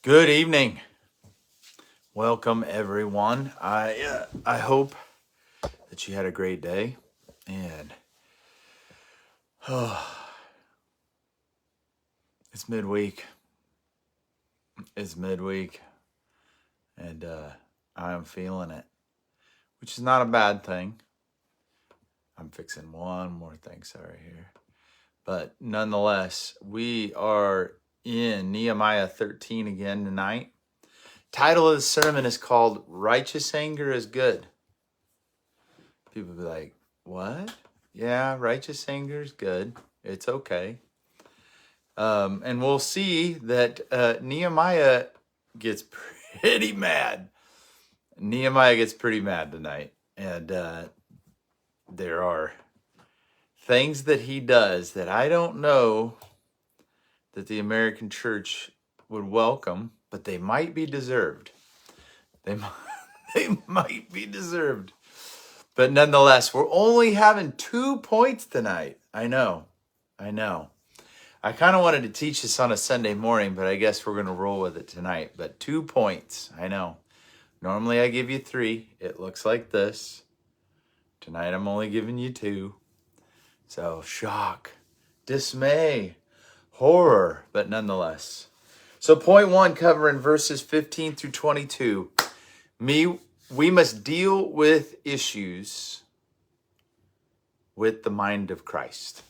Good evening. Welcome everyone. I hope that you had a great day and it's midweek. It's midweek and I am feeling it, which is not a bad thing. I'm fixing one more thing, sorry here. But nonetheless, we are in Nehemiah 13 again tonight. Title of the sermon is called Righteous Anger is Good. People be like, what? Yeah, righteous anger is good. It's okay. And we'll see that Nehemiah gets pretty mad. Nehemiah gets pretty mad tonight. And there are things that he does that I don't know that the American church would welcome, but they might be deserved. They might be deserved. But nonetheless, we're only having 2 points tonight. I know. I kind of wanted to teach this on a Sunday morning, but I guess we're going to roll with it tonight. But 2 points. I know. Normally I give you 3. It looks like this. Tonight I'm only giving you 2. So shock, dismay, horror, but nonetheless. So point 1, covering verses 15 through 22. We must deal with issues with the mind of Christ.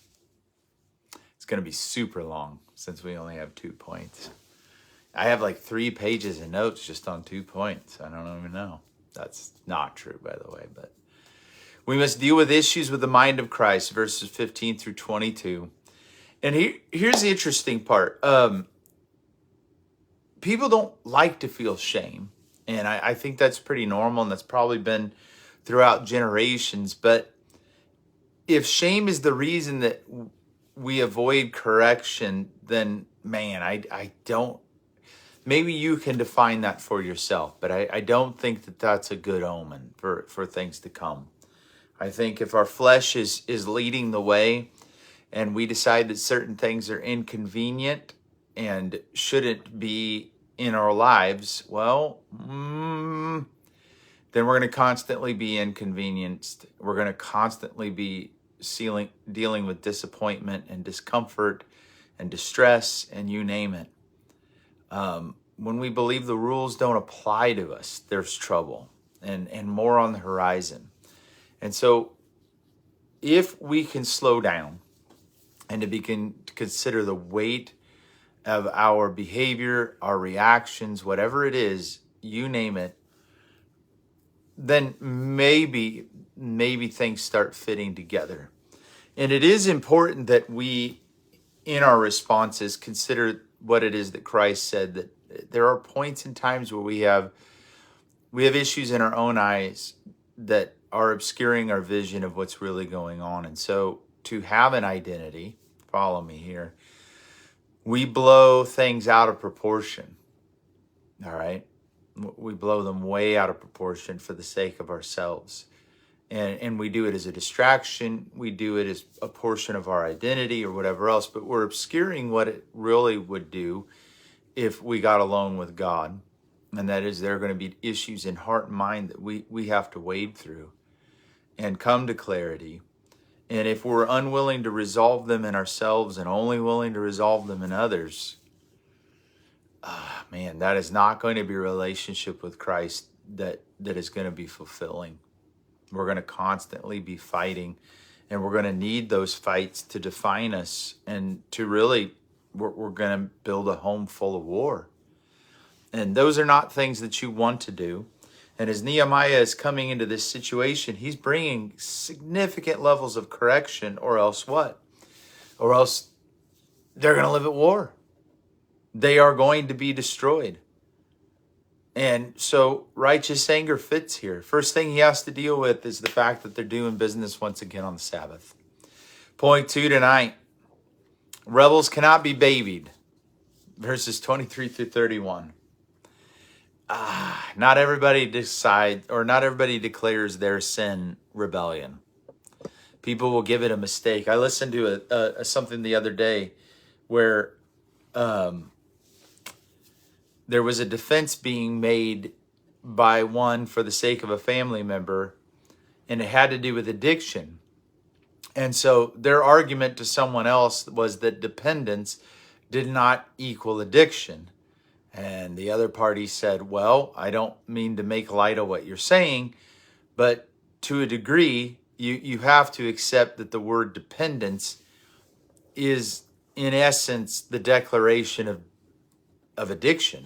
It's going to be super long since we only have 2 points. I have like 3 pages of notes just on 2 points. I don't even know. That's not true, by the way. But we must deal with issues with the mind of Christ, verses 15 through 22. And here's the interesting part. People don't like to feel shame. And I think that's pretty normal, and that's probably been throughout generations. But if shame is the reason that we avoid correction, then man, I don't, maybe you can define that for yourself, but I don't think that that's a good omen for things to come. I think if our flesh is leading the way and we decide that certain things are inconvenient and shouldn't be in our lives, well, then we're going to constantly be inconvenienced. We're going to constantly be dealing with disappointment and discomfort and distress and you name it. When we believe the rules don't apply to us, there's trouble and more on the horizon. And so if we can slow down and to begin to consider the weight of our behavior, our reactions, whatever it is, you name it, then maybe things start fitting together. And it is important that we, in our responses, consider what it is that Christ said, that there are points and times where we have issues in our own eyes that are obscuring our vision of what's really going on. And so to have an identity, follow me here, we blow things out of proportion. All right? We blow them way out of proportion for the sake of ourselves. And we do it as a distraction. We do it as a portion of our identity or whatever else, but we're obscuring what it really would do if we got alone with God. And that is, there are going to be issues in heart and mind that we have to wade through and come to clarity. And if we're unwilling to resolve them in ourselves and only willing to resolve them in others, man, that is not going to be a relationship with Christ that is going to be fulfilling. We're going to constantly be fighting, and we're going to need those fights to define us and to really, we're going to build a home full of war. And those are not things that you want to do. And as Nehemiah is coming into this situation, he's bringing significant levels of correction, or else what? Or else they're going to live at war. They are going to be destroyed. And so righteous anger fits here. First thing he has to deal with is the fact that they're doing business once again on the Sabbath. Point 2 tonight, rebels cannot be babied. Verses 23 through 31. Not everybody declares their sin rebellion. People will give it a mistake. I listened to something the other day where there was a defense being made by one for the sake of a family member, and it had to do with addiction. And so their argument to someone else was that dependence did not equal addiction. And the other party said, well, I don't mean to make light of what you're saying, but to a degree, you have to accept that the word dependence is, in essence, the declaration of addiction.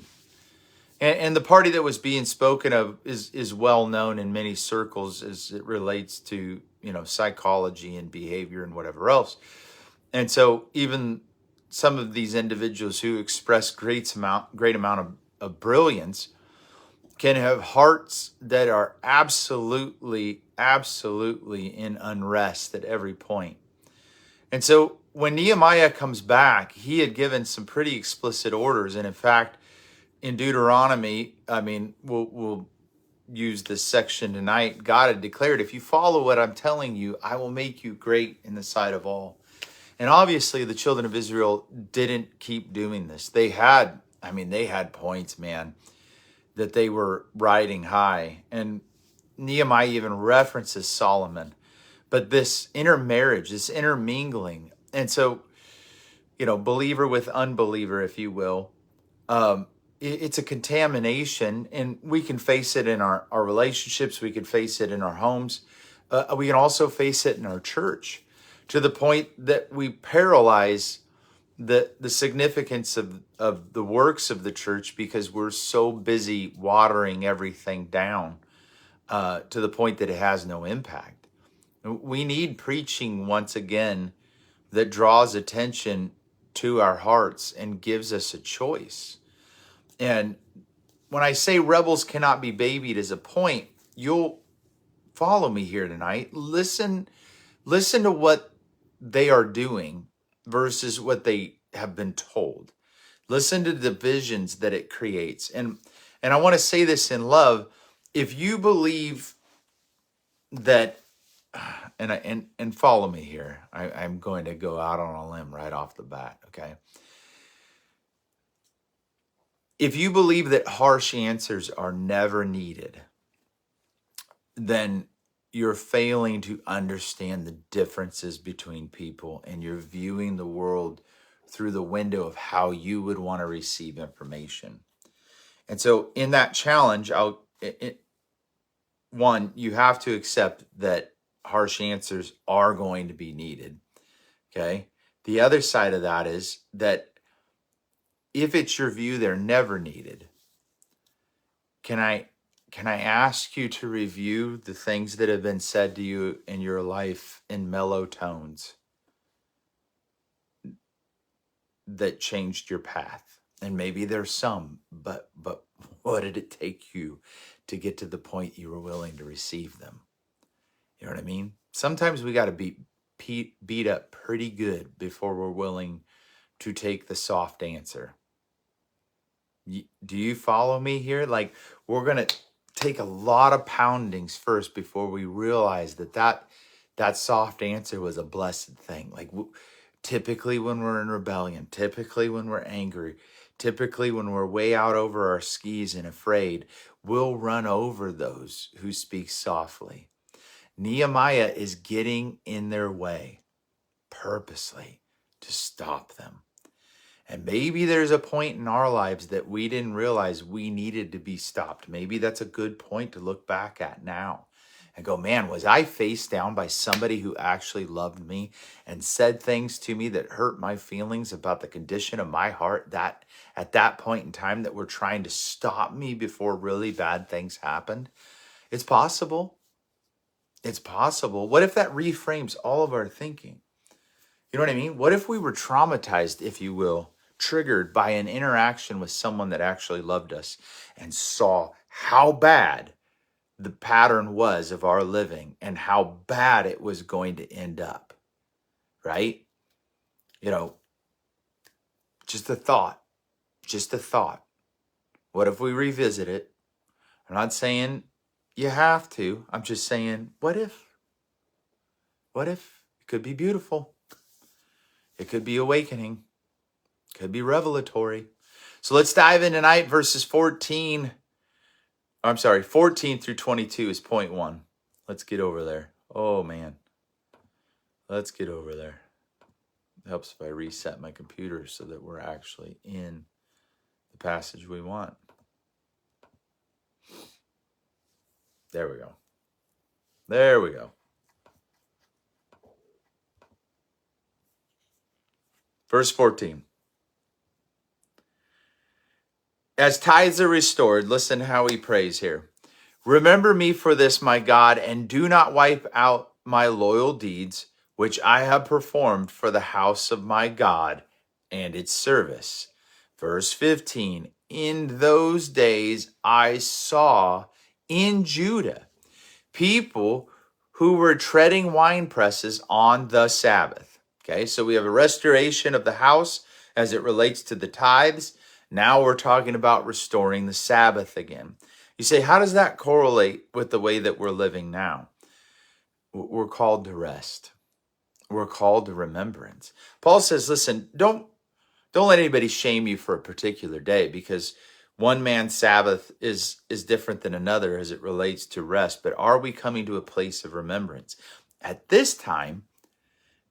And the party that was being spoken of is well known in many circles as it relates to, psychology and behavior and whatever else. And so even some of these individuals who express great amount of brilliance can have hearts that are absolutely in unrest at every point. And so when Nehemiah comes back, he had given some pretty explicit orders. And in fact, in Deuteronomy, we'll use this section tonight. God had declared, if you follow what I'm telling you, I will make you great in the sight of all. And obviously the children of Israel didn't keep doing this. They had points, man, that they were riding high. And Nehemiah even references Solomon. But this intermarriage, this intermingling, and so, believer with unbeliever, if you will, it's a contamination, and we can face it in our relationships. We can face it in our homes. We can also face it in our church, to the point that we paralyze the significance of the works of the church because we're so busy watering everything down to the point that it has no impact. We need preaching once again that draws attention to our hearts and gives us a choice. And when I say rebels cannot be babied as a point, you'll follow me here tonight. Listen to what they are doing versus what they have been told. Listen to the divisions that it creates. And I want to say this in love. If you believe that, and follow me here, I'm going to go out on a limb right off the bat, okay? If you believe that harsh answers are never needed, then you're failing to understand the differences between people, and you're viewing the world through the window of how you would want to receive information. And so in that challenge, one, you have to accept that harsh answers are going to be needed, okay? The other side of that is that if it's your view they're never needed, can I ask you to review the things that have been said to you in your life in mellow tones that changed your path? And maybe there's some, but what did it take you to get to the point you were willing to receive them? You know what I mean? Sometimes we got to be beat up pretty good before we're willing to take the soft answer. Do you follow me here? Like, we're going to take a lot of poundings first before we realize that soft answer was a blessed thing. Like, typically when we're in rebellion, typically when we're angry, typically when we're way out over our skis and afraid, we'll run over those who speak softly. Nehemiah is getting in their way purposely to stop them. And maybe there's a point in our lives that we didn't realize we needed to be stopped. Maybe that's a good point to look back at now and go, man, was I faced down by somebody who actually loved me and said things to me that hurt my feelings about the condition of my heart, that at that point in time that were trying to stop me before really bad things happened? It's possible. It's possible. What if that reframes all of our thinking? You know what I mean? What if we were traumatized, if you will, triggered by an interaction with someone that actually loved us and saw how bad the pattern was of our living and how bad it was going to end up, right? Just a thought. What if we revisit it? I'm not saying you have to. I'm just saying, what if? What if? It could be beautiful. It could be awakening. It could be revelatory. So let's dive in tonight. Verses 14 through 22 is point one. Let's get over there. Oh, man. Let's get over there. It helps if I reset my computer so that we're actually in the passage we want. There we go. There we go. Verse 14. As tithes are restored, listen how he prays here. Remember me for this, my God, and do not wipe out my loyal deeds, which I have performed for the house of my God and its service. Verse 15. In those days I saw in Judah people who were treading wine presses on the Sabbath. Okay, so we have a restoration of the house as it relates to the tithes. Now we're talking about restoring the Sabbath again. You say, how does that correlate with the way that we're living now? We're called to rest. We're called to remembrance. Paul says, listen, don't let anybody shame you for a particular day, because one man's Sabbath is different than another as it relates to rest. But are we coming to a place of remembrance? At this time,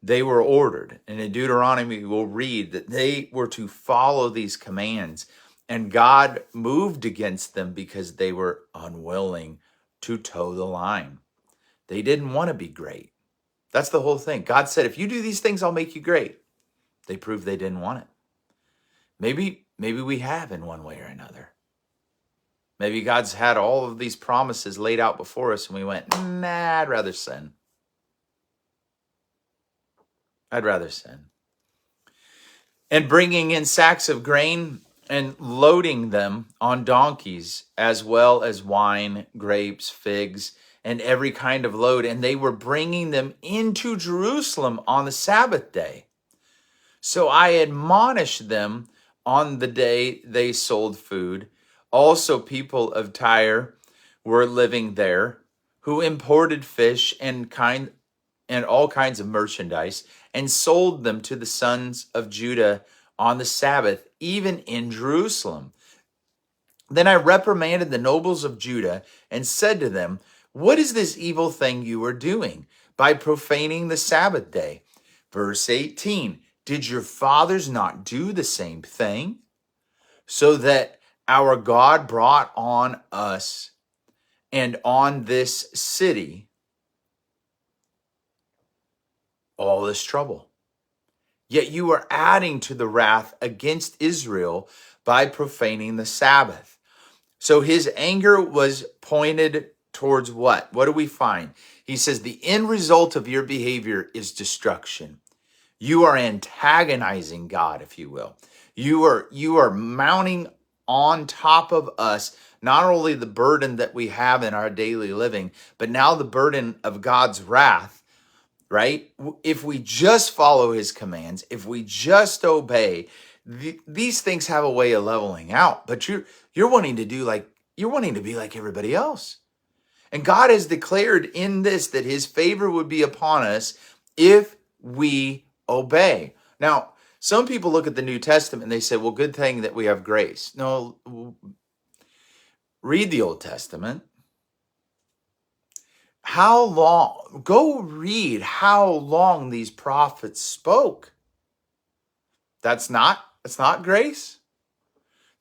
they were ordered. And in Deuteronomy, we'll read that they were to follow these commands. And God moved against them because they were unwilling to toe the line. They didn't want to be great. That's the whole thing. God said, if you do these things, I'll make you great. They proved they didn't want it. Maybe we have in one way or another. Maybe God's had all of these promises laid out before us and we went, nah, I'd rather sin. I'd rather sin. And bringing in sacks of grain and loading them on donkeys, as well as wine, grapes, figs, and every kind of load. And they were bringing them into Jerusalem on the Sabbath day. So I admonished them on the day they sold food. Also, people of Tyre were living there, who imported fish and all kinds of merchandise, and sold them to the sons of Judah on the Sabbath, even in Jerusalem. Then I reprimanded the nobles of Judah and said to them, what is this evil thing you are doing by profaning the Sabbath day? Verse 18, did your fathers not do the same thing? So that our God brought on us and on this city all this trouble. Yet you are adding to the wrath against Israel by profaning the Sabbath. So his anger was pointed towards what? What do we find? He says the end result of your behavior is destruction. You are antagonizing God, if you will. You are mounting on top of us not only the burden that we have in our daily living, but now the burden of God's wrath, right? If we just follow his commands, if we just obey, these things have a way of leveling out. But you're wanting to be like everybody else. And God has declared in this that his favor would be upon us if we obey. Now, some people look at the New Testament and they say, well, good thing that we have grace. No, read the Old Testament. Go read how long these prophets spoke. That's not grace.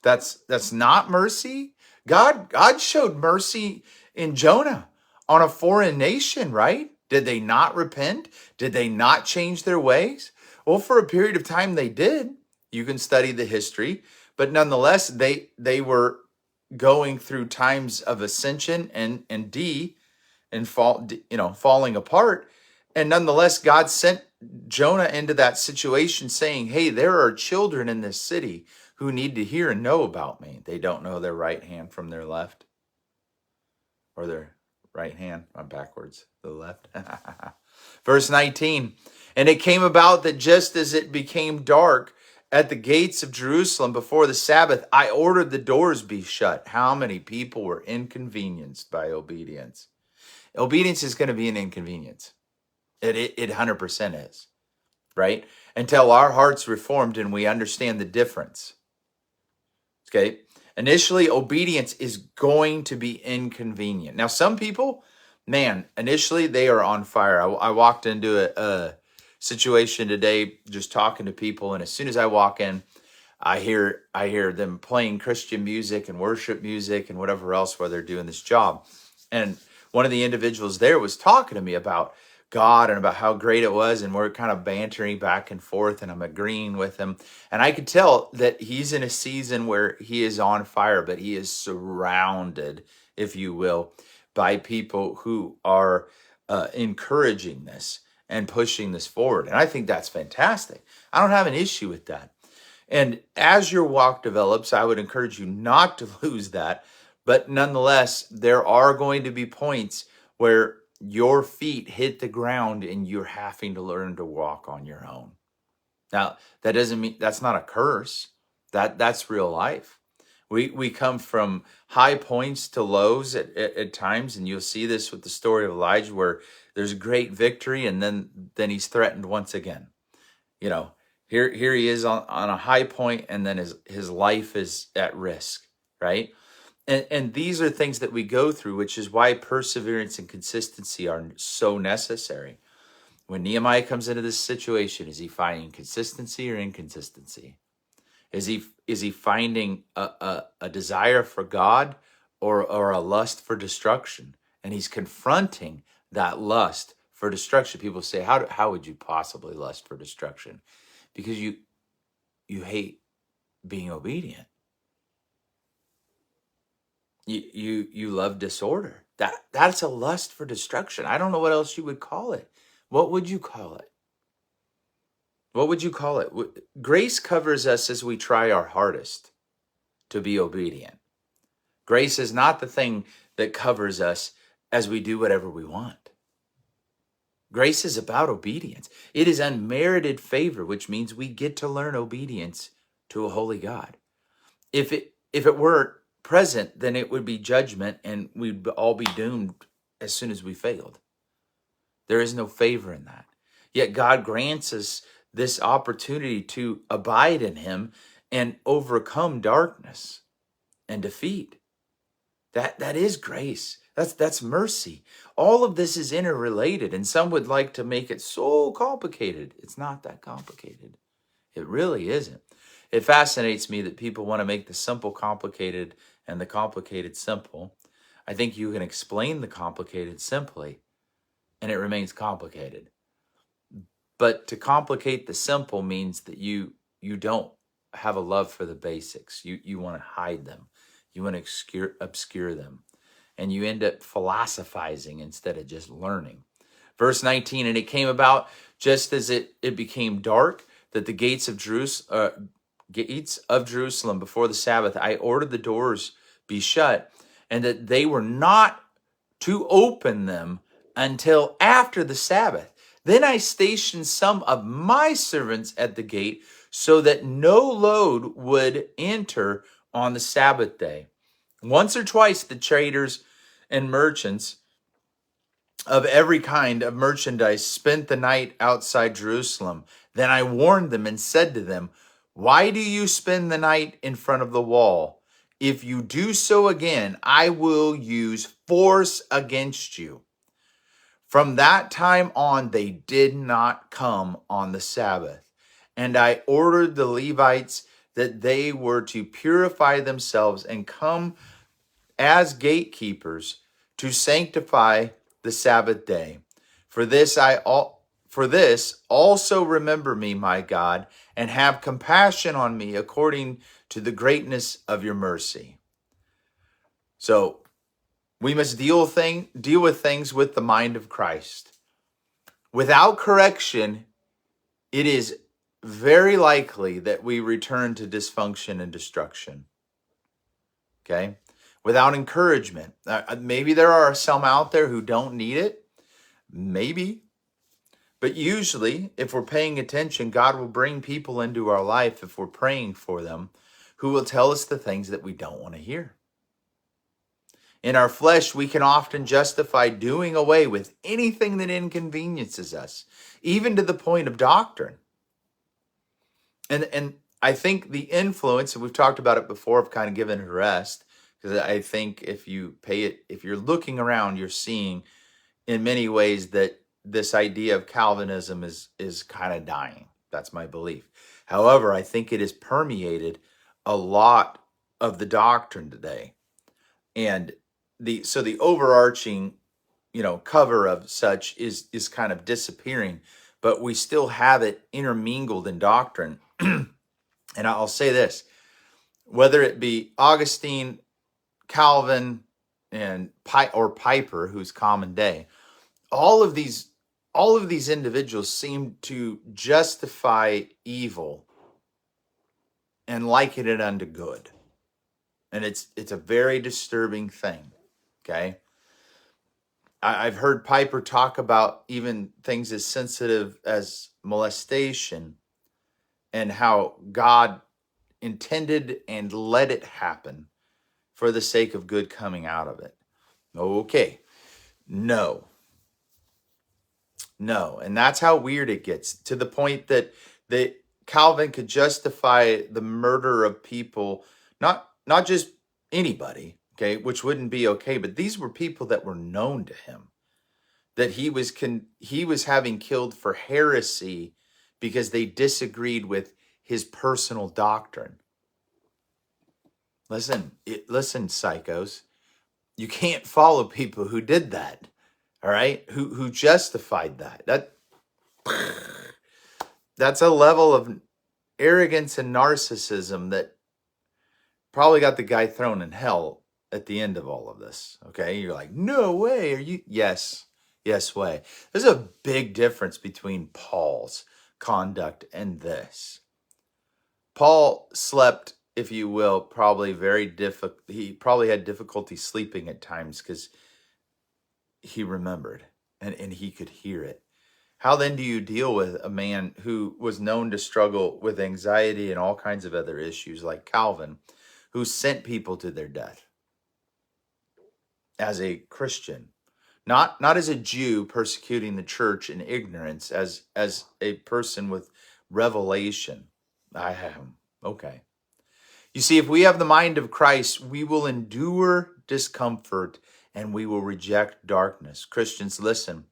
That's not mercy. God showed mercy in Jonah on a foreign nation, right? Did they not repent? Did they not change their ways? Well, for a period of time they did. You can study the history, but nonetheless, they were going through times of ascension and falling apart. And nonetheless, God sent Jonah into that situation saying, hey, there are children in this city who need to hear and know about me. They don't know their right hand from their left, or their right hand. I'm backwards, the left. Verse 19, and it came about that just as it became dark at the gates of Jerusalem before the Sabbath, I ordered the doors be shut. How many people were inconvenienced by obedience? Obedience is going to be an inconvenience. It 100% is, right? Until our hearts reformed and we understand the difference. Okay. Initially, obedience is going to be inconvenient. Now, some people, man, initially they are on fire. I walked into a situation today just talking to people, and as soon as I walk in, I hear them playing Christian music and worship music and whatever else while they're doing this job. And one of the individuals there was talking to me about God and about how great it was, and we're kind of bantering back and forth, and I'm agreeing with him. And I could tell that he's in a season where he is on fire, but he is surrounded, if you will, by people who are encouraging this and pushing this forward. And I think that's fantastic. I don't have an issue with that. And as your walk develops, I would encourage you not to lose that. But nonetheless, there are going to be points where your feet hit the ground and you're having to learn to walk on your own. Now, that doesn't mean that's not a curse. That's real life. We come from high points to lows at times, and you'll see this with the story of Elijah, where there's great victory, and then he's threatened once again. You know, here he is on a high point, and then his life is at risk, right? And these are things that we go through, which is why perseverance and consistency are so necessary. When Nehemiah comes into this situation, is he finding consistency or inconsistency? Is he finding a desire for God or a lust for destruction? And he's confronting that lust for destruction. People say, how would you possibly lust for destruction? Because you hate being obedient. You love disorder. That's a lust for destruction. I don't know what else you would call it. What would you call it? What would you call it? Grace covers us as we try our hardest to be obedient. Grace is not the thing that covers us as we do whatever we want. Grace is about obedience. It is unmerited favor, which means we get to learn obedience to a holy God. If it weren't present, then it would be judgment, and we'd all be doomed as soon as we failed. There is no favor in that. Yet God grants us this opportunity to abide in him and overcome darkness and defeat. That is grace. That's mercy. All of this is interrelated, and some would like to make it so complicated. It's not that complicated. It really isn't. It fascinates me that people want to make the simple complicated and the complicated simple. I think you can explain the complicated simply, and it remains complicated. But to complicate the simple means that you don't have a love for the basics. You want to hide them. You want to obscure them. And you end up philosophizing instead of just learning. Verse 19, and it came about just as it became dark that the gates of Jerusalem before the Sabbath, I ordered the doors be shut, and that they were not to open them until after the Sabbath. Then I stationed some of my servants at the gate so that no load would enter on the Sabbath day. Once or twice the traders and merchants of every kind of merchandise spent the night outside Jerusalem. Then I warned them and said to them, why do you spend the night in front of the wall? If you do so again, I will use force against you. From that time on, they did not come on the Sabbath. And I ordered the Levites that they were to purify themselves and come as gatekeepers to sanctify the Sabbath day. For this also remember me, my God, and have compassion on me according to the greatness of your mercy. So we must deal with things with the mind of Christ. Without correction, it is very likely that we return to dysfunction and destruction. Okay? Without encouragement. Maybe there are some out there who don't need it. Maybe. But usually, if we're paying attention, God will bring people into our life, if we're praying for them, who will tell us the things that we don't want to hear. In our flesh, we can often justify doing away with anything that inconveniences us, even to the point of doctrine. And I think the influence, and we've talked about it before, of kind of giving it a rest, because I think if you're looking around, you're seeing in many ways that this idea of Calvinism is kind of dying. That's my belief. However, I think it has permeated a lot of the doctrine today. And the overarching, cover of such is kind of disappearing, but we still have it intermingled in doctrine. And I'll say this, whether it be Augustine, Calvin, and Piper, who's common day, all of these individuals seem to justify evil and liken it unto good. And it's a very disturbing thing. Okay. I've heard Piper talk about even things as sensitive as molestation and how God intended and let it happen for the sake of good coming out of it. Okay. No. And that's how weird it gets, to the point that Calvin could justify the murder of people, not just anybody, okay, which wouldn't be okay, but these were people that were known to him, that he was having killed for heresy because they disagreed with his personal doctrine. Listen, psychos, you can't follow people who did that. All right, who justified that. That's a level of arrogance and narcissism that probably got the guy thrown in hell at the end of all of this. Okay, you're like, no way. Are you? Yes way. There's a big difference between Paul's conduct and this. Paul slept, if you will, probably very difficult. He probably had difficulty sleeping at times because he remembered and he could hear it. How then do you deal with a man who was known to struggle with anxiety and all kinds of other issues, like Calvin, who sent people to their death as a Christian, not as a Jew persecuting the church in ignorance, as a person with revelation? Okay. You see, if we have the mind of Christ, we will endure discomfort and we will reject darkness. Christians, listen.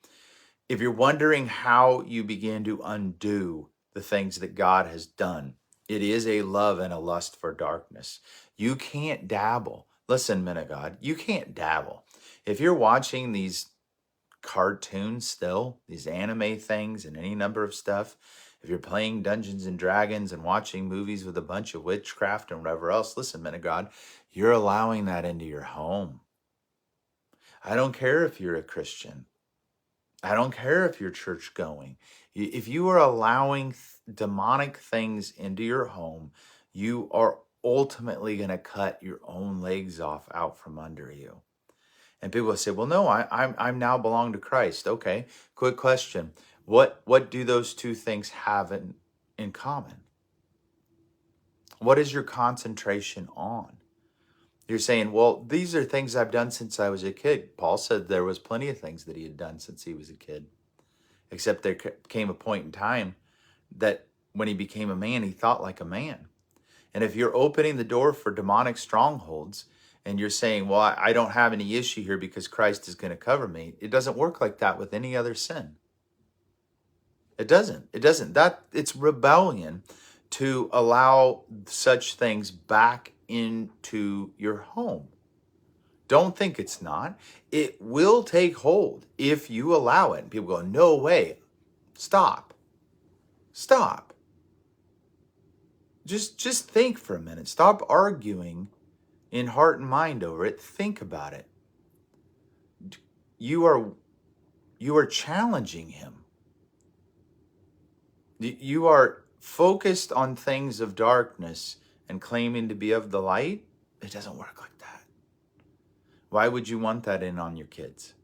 If you're wondering how you begin to undo the things that God has done, it is a love and a lust for darkness. You can't dabble. Listen, men of God, you can't dabble. If you're watching these cartoons still, these anime things and any number of stuff, if you're playing Dungeons and Dragons and watching movies with a bunch of witchcraft and whatever else, listen, men of God, you're allowing that into your home. I don't care if you're a Christian. I don't care if you're church going. If you are allowing demonic things into your home, you are ultimately going to cut your own legs off out from under you. And people say, well, no, I'm now belong to Christ. Okay, quick question. What do those two things have in common? What is your concentration on? You're saying, well, these are things I've done since I was a kid. Paul said there was plenty of things that he had done since he was a kid. Except there came a point in time that when he became a man, he thought like a man. And if you're opening the door for demonic strongholds and you're saying, well, I don't have any issue here because Christ is going to cover me, it doesn't work like that with any other sin. It doesn't. It's rebellion to allow such things back into your home. Don't think it's not. It will take hold if you allow it. And people go, no way. Stop. Just think for a minute. Stop arguing in heart and mind over it. Think about it. You are challenging him. You are focused on things of darkness and claiming to be of the light. It doesn't work like that. Why would you want that in on your kids?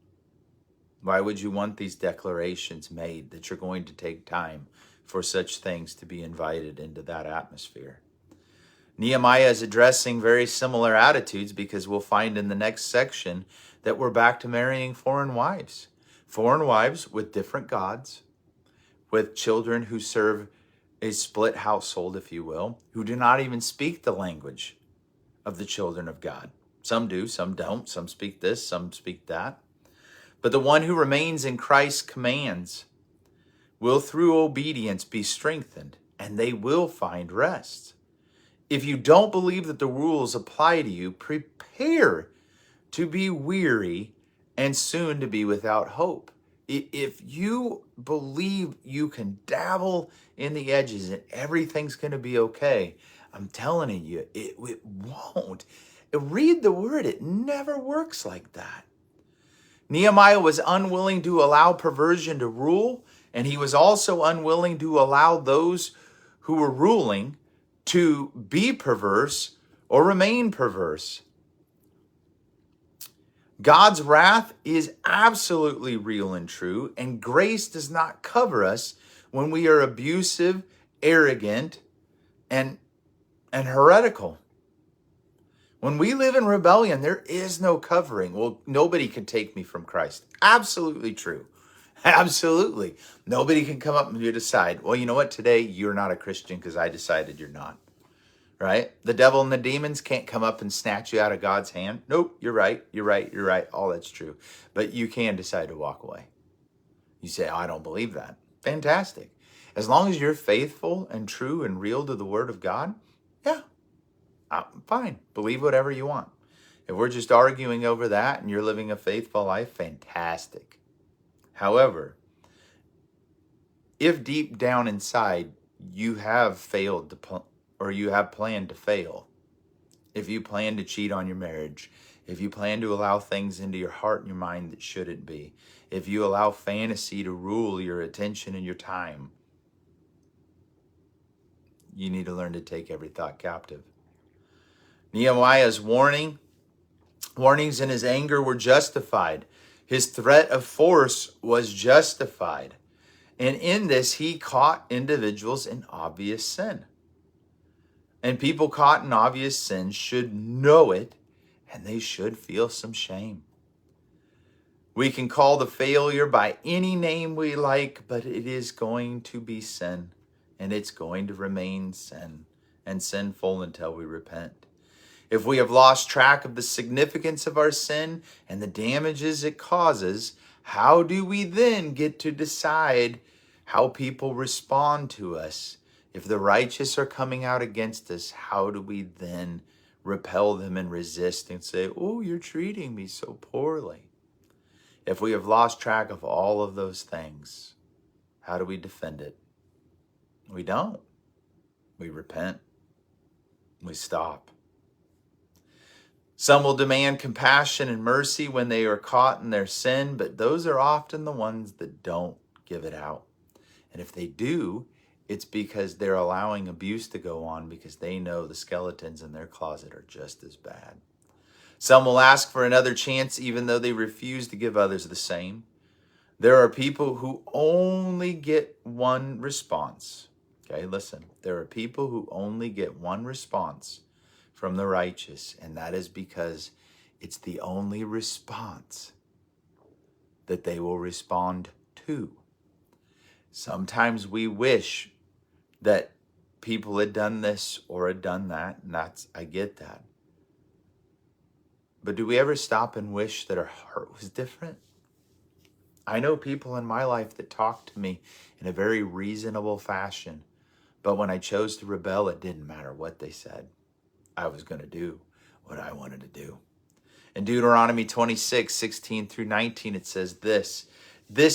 Why would you want these declarations made that you're going to take time for such things to be invited into that atmosphere? Nehemiah is addressing very similar attitudes because we'll find in the next section that we're back to marrying foreign wives. Foreign wives with different gods, with children who serve a split household, if you will, who do not even speak the language of the children of God. Some do, some don't. Some speak this, some speak that. But the one who remains in Christ's commands will through obedience be strengthened, and they will find rest. If you don't believe that the rules apply to you, prepare to be weary and soon to be without hope. If you believe you can dabble in the edges and everything's going to be okay, I'm telling you, it won't. Read the word. It never works like that. Nehemiah was unwilling to allow perversion to rule, and he was also unwilling to allow those who were ruling to be perverse or remain perverse. God's wrath is absolutely real and true, and grace does not cover us when we are abusive, arrogant, and heretical. When we live in rebellion, there is no covering. Well, nobody can take me from Christ. Absolutely true. Absolutely. Nobody can come up and you decide, well, you know what? Today you're not a Christian because I decided you're not. Right? The devil and the demons can't come up and snatch you out of God's hand. Nope, you're right. You're right. You're right. All that's true. But you can decide to walk away. You say, oh, I don't believe that. Fantastic. As long as you're faithful and true and real to the word of God, yeah, fine. Believe whatever you want. If we're just arguing over that and you're living a faithful life, fantastic. However, if deep down inside you have failed to or you have planned to fail, if you plan to cheat on your marriage, if you plan to allow things into your heart and your mind that shouldn't be, if you allow fantasy to rule your attention and your time, you need to learn to take every thought captive. Nehemiah's warnings in his anger were justified. His threat of force was justified. And in this, he caught individuals in obvious sin. And people caught in obvious sin should know it, and they should feel some shame. We can call the failure by any name we like, but it is going to be sin, and it's going to remain sin and sinful until we repent. If we have lost track of the significance of our sin and the damages it causes, how do we then get to decide how people respond to us? If the righteous are coming out against us, how do we then repel them and resist and say, oh, you're treating me so poorly? If we have lost track of all of those things, how do we defend it? We don't. We repent. We stop. Some will demand compassion and mercy when they are caught in their sin, but those are often the ones that don't give it out. And if they do, it's because they're allowing abuse to go on because they know the skeletons in their closet are just as bad. Some will ask for another chance even though they refuse to give others the same. There are people who only get one response. Okay, listen. There are people who only get one response from the righteous, and that is because it's the only response that they will respond to. Sometimes we wish that people had done this or had done that, and I get that. But do we ever stop and wish that our heart was different? I know people in my life that talked to me in a very reasonable fashion, but when I chose to rebel, it didn't matter what they said. I was going to do what I wanted to do. In Deuteronomy 26:16-19, it says this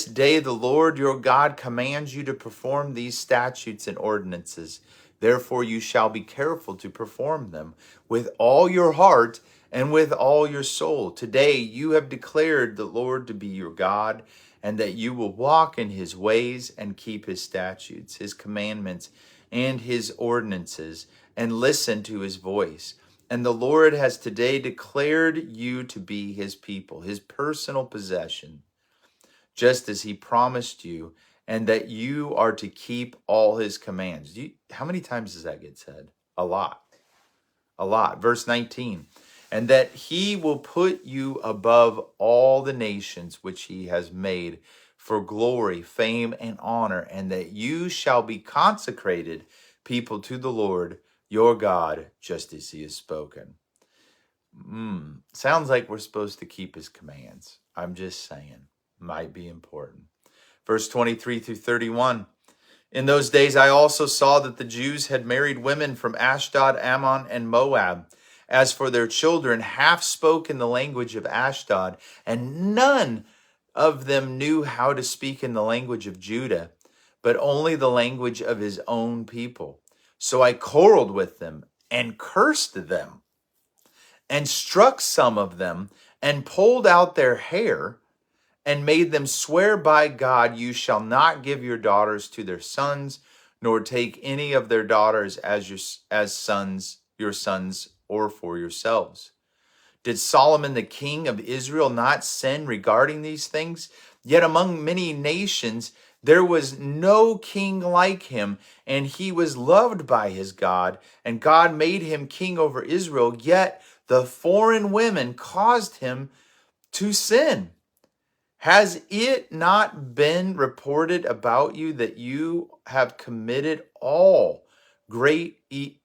day the Lord your God commands you to perform these statutes and ordinances. Therefore you shall be careful to perform them with all your heart and with all your soul. Today you have declared the Lord to be your God, and that you will walk in his ways and keep his statutes, his commandments, and his ordinances, and listen to his voice. And the Lord has today declared you to be his people, his personal possession, just as he promised you, and that you are to keep all his commands. How many times does that get said? A lot. A lot. Verse 19. And that he will put you above all the nations which he has made for glory, fame, and honor, and that you shall be consecrated people to the Lord your God, just as he has spoken. Sounds like we're supposed to keep his commands. I'm just saying, might be important. Verse 23 through 31. In those days I also saw that the Jews had married women from Ashdod, Ammon, and Moab. As for their children, half spoke in the language of Ashdod, and none of them knew how to speak in the language of Judah, but only the language of his own people. So I quarreled with them and cursed them, and struck some of them, and pulled out their hair, and made them swear by God, you shall not give your daughters to their sons, nor take any of their daughters as your sons, or for yourselves. Did Solomon the king of Israel not sin regarding these things? Yet among many nations there was no king like him, and he was loved by his God, and God made him king over Israel. Yet the foreign women caused him to sin. Has it not been reported about you that you have committed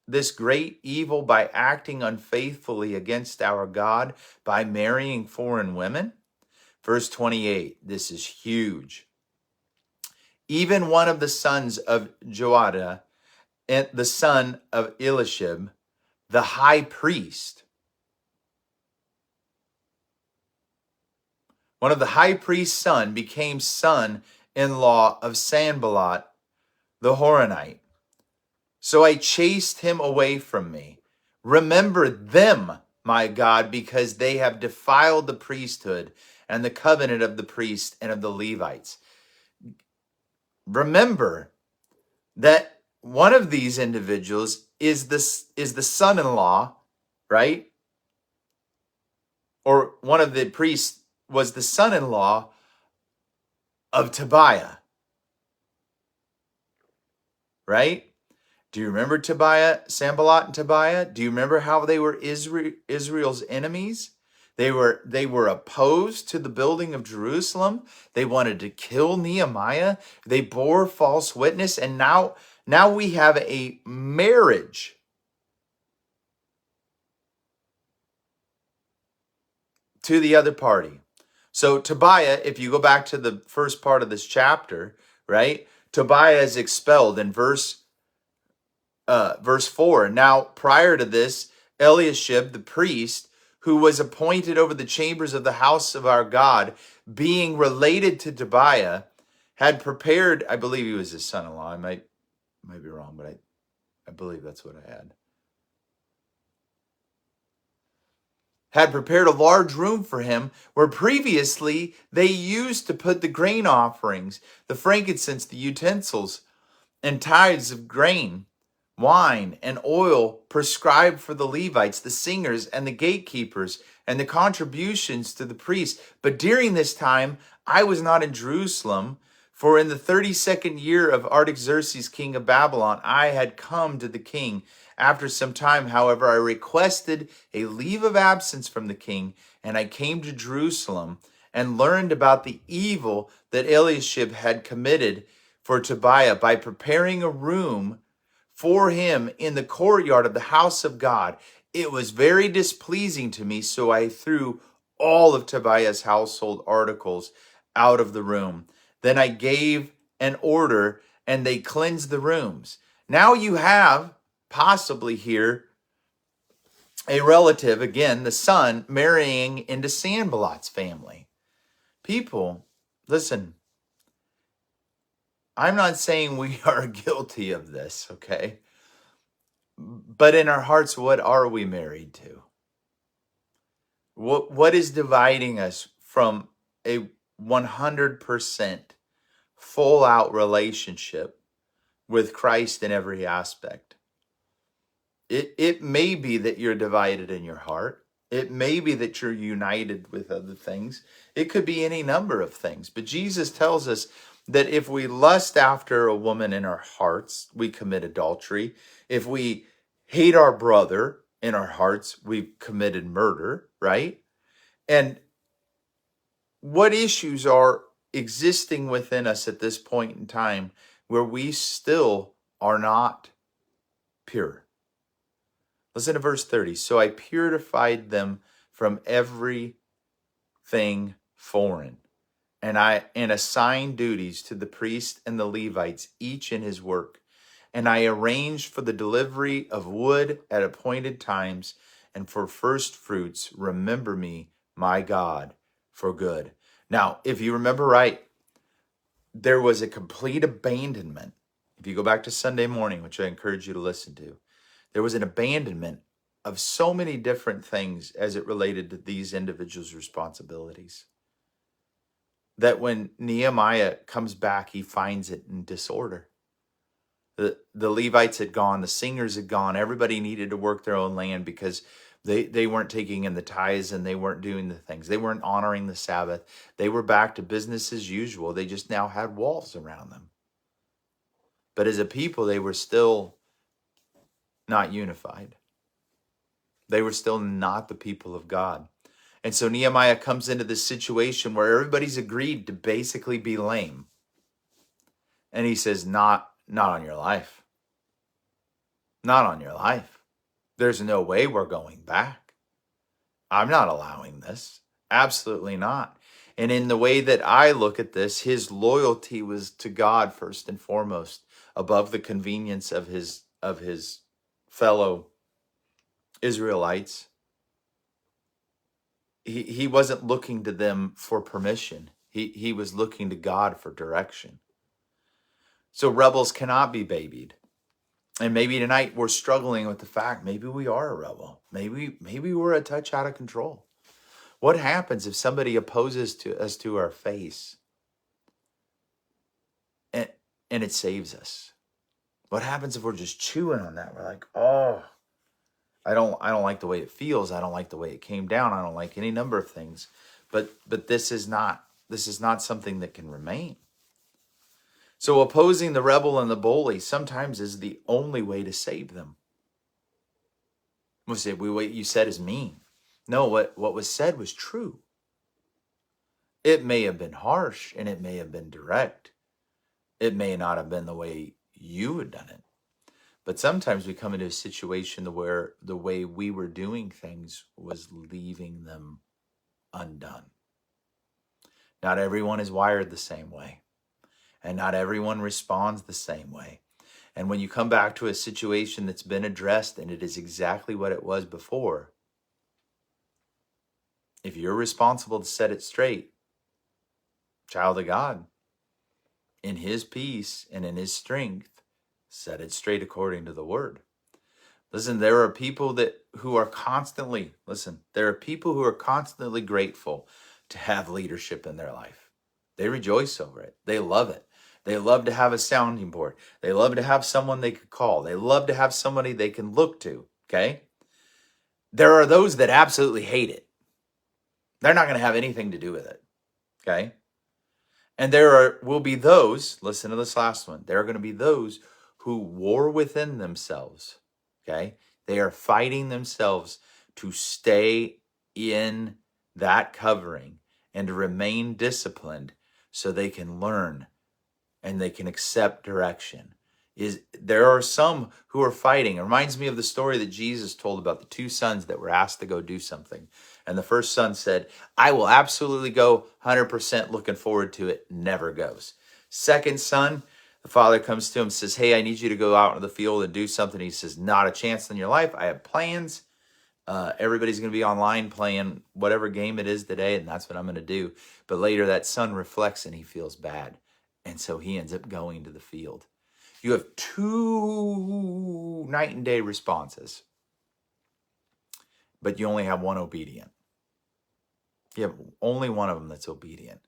this great evil by acting unfaithfully against our God, by marrying foreign women? Verse 28, this is huge. Even one of the sons of Joiada, and the son of Eliashib, the high priest, one of the high priest's son, became son-in-law of Sanballat the Horonite. So I chased him away from me. Remember them, my God, because they have defiled the priesthood and the covenant of the priests and of the Levites. Remember that one of these individuals is the son-in-law, right? Or one of the priests was the son-in-law of Tobiah, right? Do you remember Tobiah, Sanballat and Tobiah? Do you remember how they were Israel's enemies? They were opposed to the building of Jerusalem. They wanted to kill Nehemiah. They bore false witness, and now we have a marriage to the other party. So Tobiah, if you go back to the first part of this chapter, right? Tobiah is expelled in verse 4. Now, prior to this, Eliashib, the priest, who was appointed over the chambers of the house of our God, being related to Tobiah, had prepared, I believe he was his son-in-law. I might be wrong, but I believe that's what I had prepared a large room for him, where previously they used to put the grain offerings, the frankincense, the utensils, and tithes of grain, wine, and oil prescribed for the Levites, the singers, and the gatekeepers, and the contributions to the priests. But during this time, I was not in Jerusalem, for in the 32nd year of Artaxerxes, king of Babylon, I had come to the king. After some time, however, I requested a leave of absence from the king, and I came to Jerusalem and learned about the evil that Eliashib had committed for Tobiah by preparing a room for him in the courtyard of the house of God. It was very displeasing to me, so I threw all of Tobiah's household articles out of the room. Then I gave an order, and they cleansed the rooms. Now you have possibly here a relative, again, the son, marrying into Sanballat's family. People, listen, I'm not saying we are guilty of this, okay? But in our hearts, what are we married to? What is dividing us from a 100% full out relationship with Christ in every aspect? It may be that you're divided in your heart. It may be that you're united with other things. It could be any number of things. But Jesus tells us that if we lust after a woman in our hearts, we commit adultery. If we hate our brother in our hearts, we've committed murder, right? And what issues are existing within us at this point in time where we still are not pure. Listen to verse 30. So I purified them from everything foreign, and assigned duties to the priests and the Levites, each in his work. And I arranged for the delivery of wood at appointed times, and for first fruits, remember me, my God, for good. Now, if you remember right, there was a complete abandonment. If you go back to Sunday morning, which I encourage you to listen to, there was an abandonment of so many different things as it related to these individuals' responsibilities, that when Nehemiah comes back, he finds it in disorder. The Levites had gone, the singers had gone, everybody needed to work their own land because they weren't taking in the tithes and they weren't doing the things. They weren't honoring the Sabbath. They were back to business as usual. They just now had walls around them. But as a people, they were still not unified. They were still not the people of God. And so Nehemiah comes into this situation where everybody's agreed to basically be lame. And he says, not on your life. Not on your life. There's no way we're going back. I'm not allowing this. Absolutely not. And in the way that I look at this, his loyalty was to God first and foremost, above the convenience of his fellow Israelites. He wasn't looking to them for permission. He was looking to God for direction. So rebels cannot be babied. And maybe tonight we're struggling with the fact maybe we are a rebel. Maybe we're a touch out of control. What happens if somebody opposes to us to our face and it saves us? What happens if we're just chewing on that? We're like, oh, I don't like the way it feels. I don't like the way it came down. I don't like any number of things. But this is not something that can remain. So opposing the rebel and the bully sometimes is the only way to save them. We say, what you said is mean. No, what was said was true. It may have been harsh and it may have been direct. It may not have been the way you had done it. But sometimes we come into a situation where the way we were doing things was leaving them undone. Not everyone is wired the same way. And not everyone responds the same way. And when you come back to a situation that's been addressed and it is exactly what it was before, if you're responsible to set it straight, child of God, in his peace and in his strength, set it straight according to the word. Listen, there are people who are constantly grateful to have leadership in their life. They rejoice over it. They love it. They love to have a sounding board. They love to have someone they could call. They love to have somebody they can look to, okay? There are those that absolutely hate it. They're not going to have anything to do with it, okay? And will be those, listen to this last one, there are going to be those who war within themselves, okay? They are fighting themselves to stay in that covering and to remain disciplined so they can learn and they can accept direction. There are some who are fighting. It reminds me of the story that Jesus told about the two sons that were asked to go do something. And the first son said, I will absolutely go 100% looking forward to it. Never goes. Second son, the father comes to him and says, hey, I need you to go out into the field and do something. He says, not a chance in your life. I have plans. Everybody's going to be online playing whatever game it is today, and that's what I'm going to do. But later that son reflects and he feels bad. And so he ends up going to the field. You have two night and day responses, but you only have one obedient. You have only one of them that's obedient.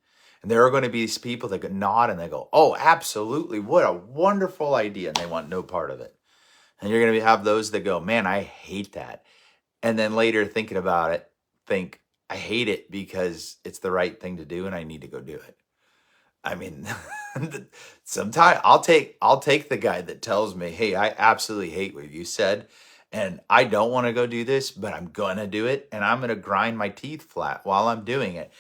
And there are going to be these people that nod and they go, oh, absolutely. What a wonderful idea. And they want no part of it. And you're going to have those that go, man, I hate that. And then later thinking about it, think, I hate it because it's the right thing to do and I need to go do it. I mean, sometimes I'll take the guy that tells me, hey, I absolutely hate what you said and I don't want to go do this, but I'm going to do it and I'm going to grind my teeth flat while I'm doing it,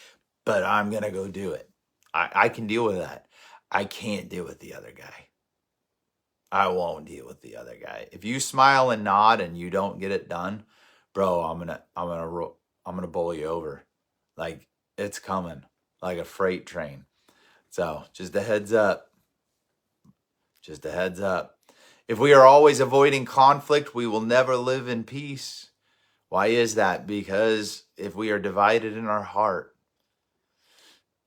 but I'm going to go do it. I can deal with that. I can't deal with the other guy. I won't deal with the other guy. If you smile and nod and you don't get it done, bro, I'm gonna bowl you over. Like, it's coming like a freight train. So just a heads up. Just a heads up. If we are always avoiding conflict, we will never live in peace. Why is that? Because if we are divided in our heart,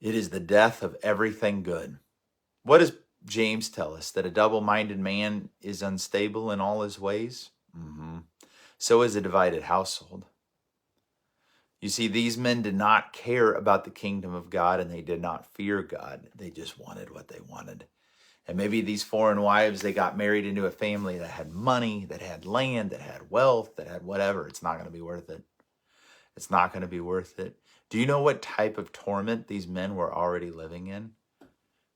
it is the death of everything good. What does James tell us? That a double-minded man is unstable in all his ways? So is a divided household. You see, these men did not care about the kingdom of God, and they did not fear God. They just wanted what they wanted. And maybe these foreign wives, they got married into a family that had money, that had land, that had wealth, that had whatever. It's not going to be worth it. It's not going to be worth it. Do you know what type of torment these men were already living in?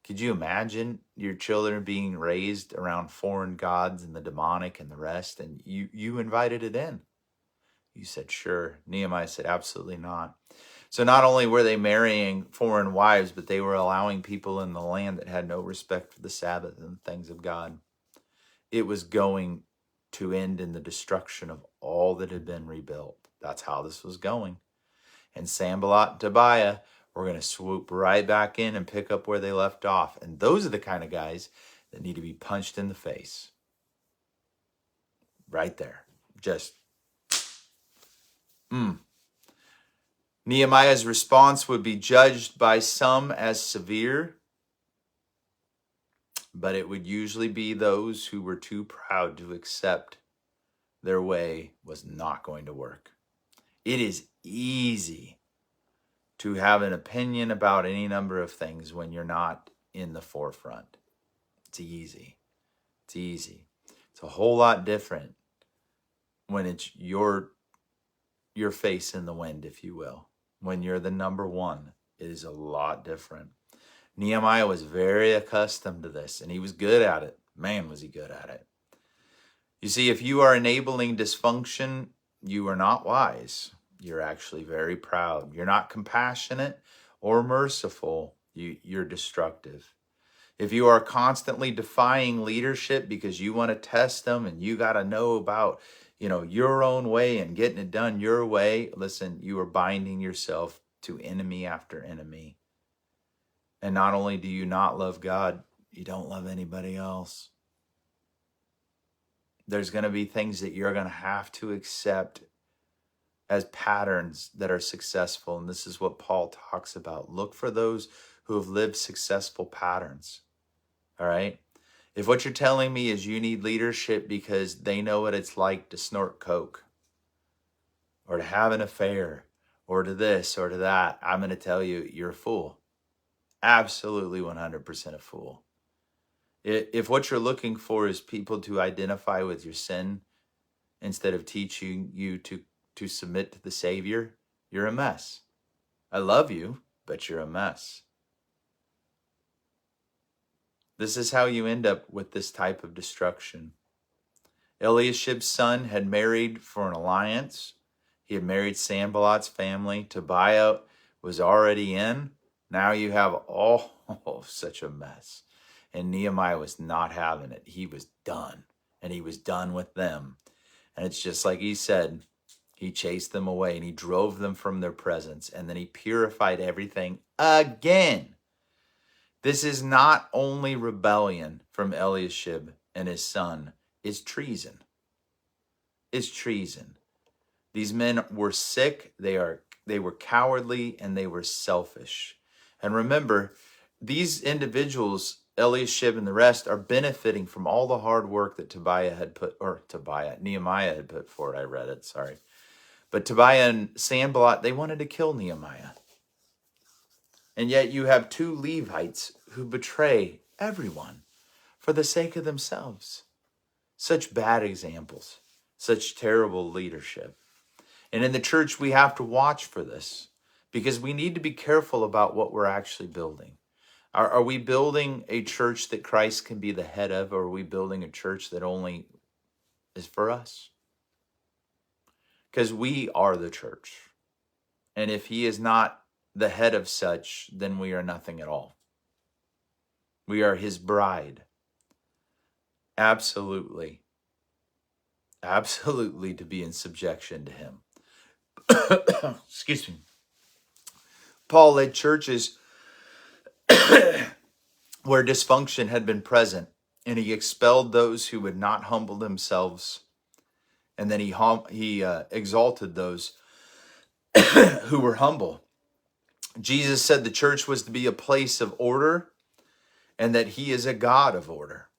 Could you imagine your children being raised around foreign gods and the demonic and the rest, and you invited it in? You said, sure. Nehemiah said, absolutely not. So not only were they marrying foreign wives, but they were allowing people in the land that had no respect for the Sabbath and the things of God. It was going to end in the destruction of all that had been rebuilt. That's how this was going. And Sanballat and Tobiah were going to swoop right back in and pick up where they left off. And those are the kind of guys that need to be punched in the face. Right there. Just, Nehemiah's response would be judged by some as severe, but it would usually be those who were too proud to accept their way was not going to work. It is easy to have an opinion about any number of things when you're not in the forefront. It's easy. It's easy. It's a whole lot different when it's your face in the wind, if you will. When you're the number one, it is a lot different. Nehemiah was very accustomed to this, and he was good at it. Man, was he good at it. You see, if you are enabling dysfunction, you are not wise. You're actually very proud. You're not compassionate or merciful. You're destructive. If you are constantly defying leadership because you want to test them and you got to know about, your own way and getting it done your way, listen, you are binding yourself to enemy after enemy. And not only do you not love God, you don't love anybody else. There's going to be things that you're going to have to accept as patterns that are successful. And this is what Paul talks about. Look for those who have lived successful patterns. All right? If what you're telling me is you need leadership because they know what it's like to snort coke or to have an affair or to this or to that, I'm going to tell you, you're a fool. Absolutely 100% a fool. If what you're looking for is people to identify with your sin instead of teaching you to submit to the Savior, you're a mess. I love you, but you're a mess. This is how you end up with this type of destruction. Eliashib's son had married for an alliance. He had married Sanballat's family. Tobiah was already in. Now you have such a mess. And Nehemiah was not having it. He was done. And he was done with them. And it's just like he said, he chased them away and he drove them from their presence. And then he purified everything again. This is not only rebellion from Eliashib and his son. It's treason. It's treason. These men were sick. They were cowardly and they were selfish. And remember, these individuals, Eliashib and the rest, are benefiting from all the hard work that Nehemiah had put forward. I read it, sorry. But Tobiah and Sanballat, they wanted to kill Nehemiah. And yet you have two Levites who betray everyone for the sake of themselves. Such bad examples, such terrible leadership. And in the church, we have to watch for this because we need to be careful about what we're actually building. Are we building a church that Christ can be the head of, or are we building a church that only is for us? Because we are the church. And if he is not the head of such, then we are nothing at all. We are his bride. Absolutely, absolutely to be in subjection to him. Excuse me. Paul led churches where dysfunction had been present, and he expelled those who would not humble themselves, and then he exalted those who were humble. Jesus said the church was to be a place of order and that he is a God of order.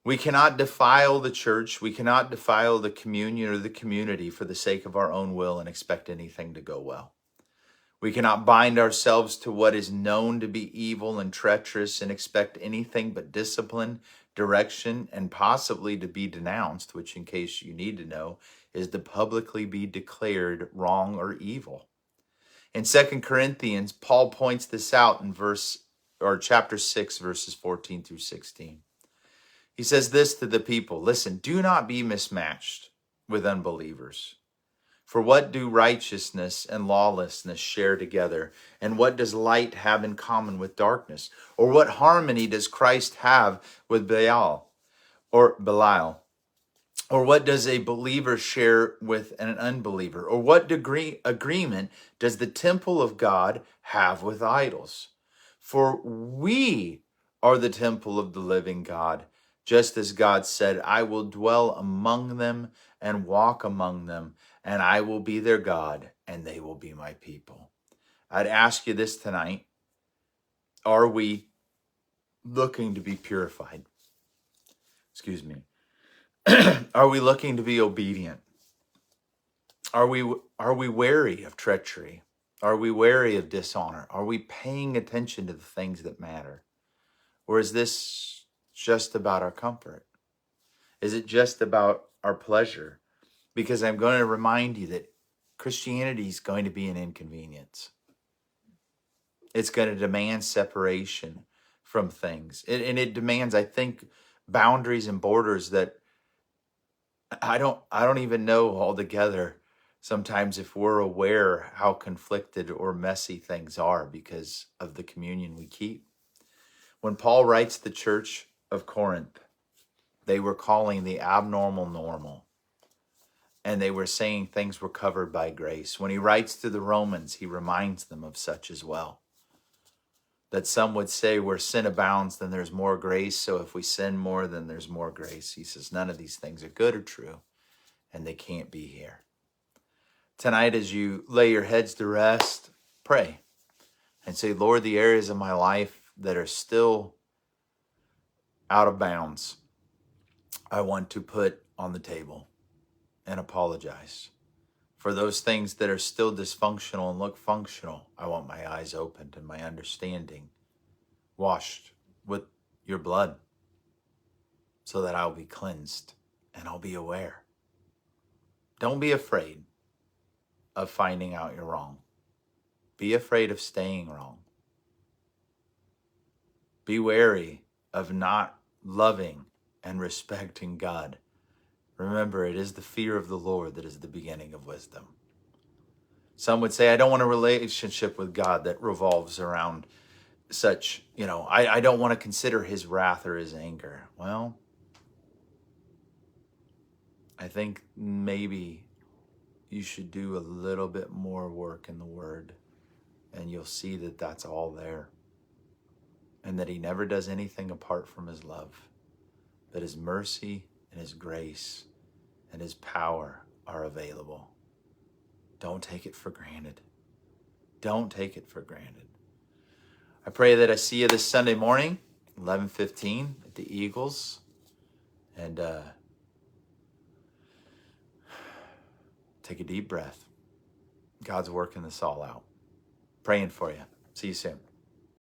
We cannot defile the church. We cannot defile the communion or the community for the sake of our own will and expect anything to go well. We cannot bind ourselves to what is known to be evil and treacherous and expect anything but discipline, direction, and possibly to be denounced, which, in case you need to know, is to publicly be declared wrong or evil. In 2 Corinthians, Paul points this out in chapter 6, verses 14 through 16. He says this to the people, listen, do not be mismatched with unbelievers. For what do righteousness and lawlessness share together? And what does light have in common with darkness? Or what harmony does Christ have with Belial? Or what does a believer share with an unbeliever? Or what agreement does the temple of God have with idols? For we are the temple of the living God, just as God said, I will dwell among them and walk among them, and I will be their God, and they will be my people. I'd ask you this tonight. Are we looking to be purified? Excuse me. Are we looking to be obedient? Are we wary of treachery? Are we wary of dishonor? Are we paying attention to the things that matter? Or is this just about our comfort? Is it just about our pleasure? Because I'm going to remind you that Christianity is going to be an inconvenience. It's going to demand separation from things. And it demands, I think, boundaries and borders that I don't even know altogether sometimes if we're aware how conflicted or messy things are because of the communion we keep. When Paul writes the church of Corinth, they were calling the abnormal normal. And they were saying things were covered by grace. When he writes to the Romans, he reminds them of such as well. That some would say where sin abounds, then there's more grace. So if we sin more, then there's more grace. He says none of these things are good or true, and they can't be here. Tonight, as you lay your heads to rest, pray and say, Lord, the areas of my life that are still out of bounds, I want to put on the table and apologize. For those things that are still dysfunctional and look functional, I want my eyes opened and my understanding washed with your blood so that I'll be cleansed and I'll be aware. Don't be afraid of finding out you're wrong. Be afraid of staying wrong. Be wary of not loving and respecting God. Remember, it is the fear of the Lord that is the beginning of wisdom. Some would say, I don't want a relationship with God that revolves around such, I don't want to consider his wrath or his anger. Well, I think maybe you should do a little bit more work in the Word, and you'll see that that's all there. And that he never does anything apart from his love. That his mercy and his grace and his power are available. Don't take it for granted. Don't take it for granted. I pray that I see you this Sunday morning, 11:15 at the Eagles. And take a deep breath. God's working this all out. Praying for you. See you soon.